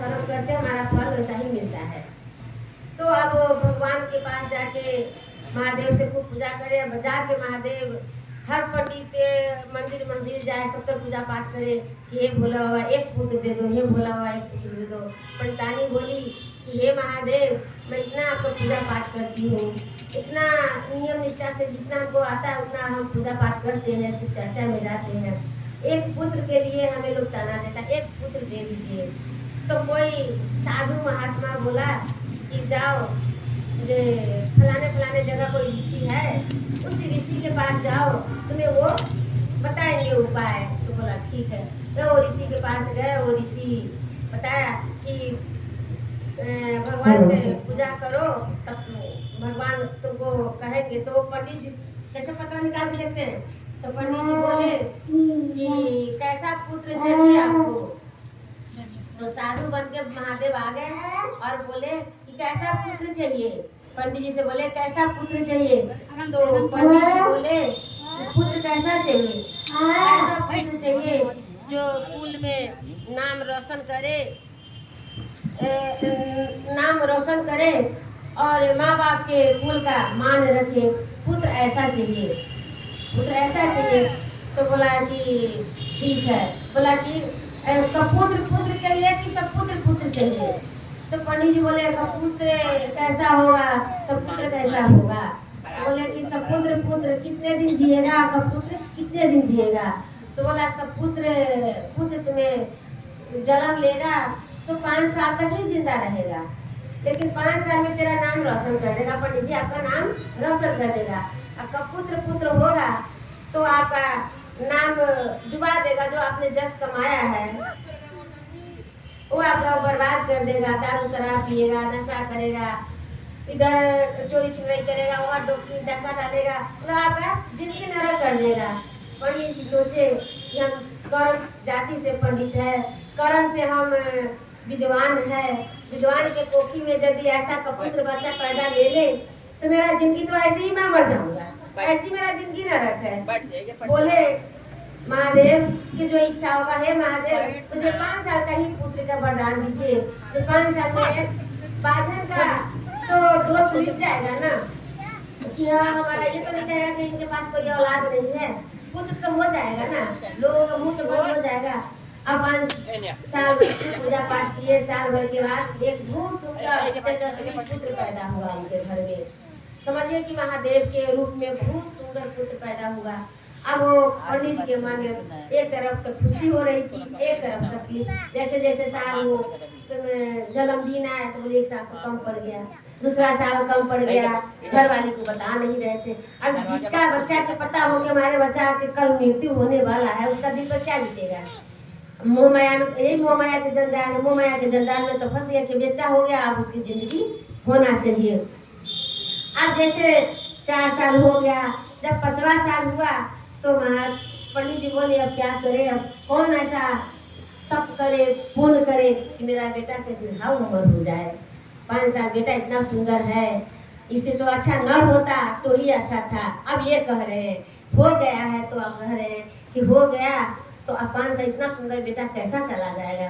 कर्म करते हैं हमारा फल वैसा ही मिलता है। तो अब भगवान के पास जाके महादेव से खूब पूजा करे। अब जाके महादेव हर पंडित के मंदिर मंदिर जाए, सबसे पूजा पाठ करे कि हे भोला बाबा एक पुत्र दे दो, हे भोला बाबा एक पुत्र दे दो। पंडितानी बोली कि हे महादेव, मैं इतना आपका पूजा पाठ करती हूँ, इतना नियम निष्ठा से जितना हमको आता है उतना हम पूजा पाठ करते हैं, सिर्फ चर्चा में जाते हैं, एक पुत्र के लिए हमें लोग ताना देता, एक पुत्र दे दीजिए। तो कोई साधु महात्मा बोला कि जाओ जे फलाने जगह कोई ऋषि है, उस ऋषि के पास जाओ, तुम्हें वो बताएंगे उपाय। तो बोला ठीक है। तो वो ऋषि के पास गए, वो ऋषि बताया कि भगवान से पूजा करो तब भगवान तुमको कहेंगे। तो पंडित जी कैसे पता निकाल के देखते हैं? तो पंडित जी बोले कि कैसा पुत्र चाहिए आपको? तो साधु बन के महादेव आ गए और बोले कि कैसा पुत्र चाहिए? पंडित जी से बोले कैसा पुत्र चाहिए? तो पंडित जी बोले पुत्र कैसा चाहिए? ऐसा पुत्र चाहिए जो कुल में नाम रोशन करे, नाम रोशन करे और माँ बाप के कुल का मान रखे, पुत्र ऐसा चाहिए, पुत्र ऐसा चाहिए। तो बोला कि ठीक है। बोला कि कपुत्र पुत्र चाहिए कि सपुत्र चाहिए? तो पंडित जी बोले कपुत्र कैसा होगा, सपुत्र कैसा होगा? बोले कि सपुत्र पुत्र कितने दिन जिएगा, कपुत्र कितने दिन जिएगा? तो बोला सपुत्र पुत्र तुम्हें जन्म लेगा तो 5 साल तक ही जिंदा रहेगा, लेकिन 5 साल में तेरा नाम रोशन कर देगा, पंडित जी आपका नाम रोशन कर देगा। अब कपुत्र पुत्र होगा तो आपका नाम डुबा देगा, जो आपने जस कमाया है वो आपका बर्बाद कर देगा, दारू शराब पिएगा, नशा करेगा, इधर चोरी छिनराई करेगा, वहाँ डोकी डका डालेगा, तो आपका जिंदगी नरक कर देगा। पंडित जी सोचे कि हम कर्ण जाति से पंडित है, कर्ण से हम विद्वान है, विद्वान के कोखी में यदि ऐसा कपुत्र बच्चा पैदा ले ले तो मेरा जिंदगी तो ऐसे ही मैं मर जाऊंगा, ऐसी मेरा जिंदगी नरक है। बोले महादेव की जो इच्छा होगा, हे महादेव मुझे 5 साल का ही पुत्र का वरदान दीजिए। तो 5 साल में बाझन का तो दोष मिट जाएगा ना, कि हाँ हमारा ये तो नहीं कहेगा कि इनके पास कोई औलाद नहीं है, पुत्र तो हो जाएगा ना, लोगों का मुंह तो बंद हो जाएगा। अब 5 साल पूजा पाठ किए, साल भर के बाद एक बहुत सुंदर पुत्र पैदा हुआ उनके घर में। समझिए कि महादेव के रूप में बहुत सुंदर पुत्र पैदा हुआ। अब वो पंडित जी के मन में एक तरफ से खुशी हो रही थी, एक तरफ तकलीफ। जैसे जैसे साल वो जन्मदिन आया तो बोले एक साल तो कम पड़ गया, दूसरा साल कम पड़ गया, घर वाले को बता नहीं रहे थे। अब जिसका बच्चा के पता हो कि हमारे बच्चा के कल मृत्यु होने वाला है, उसका दिल पर क्या बीतेगा? मोह माया में यही मोह माया के जंजाल, मोह माया के जंजाल में तो फंस गया कि बेटा हो गया, अब उसकी जिंदगी होना चाहिए। अब जैसे 4 साल हो गया, जब 5वां साल हुआ तो पंडित जी बोले अब क्या करे, अब कौन ऐसा तप करे, पुण्य करे कि मेरा बेटा के दीर्घायु उम्र हो जाए। 5 साल बेटा इतना सुंदर है, इससे तो अच्छा न होता तो ही अच्छा था। अब ये कह रहे हैं हो गया है, तो अब कह रहे हैं कि हो गया तो अब 5 साल इतना सुंदर बेटा कैसा चला जाएगा?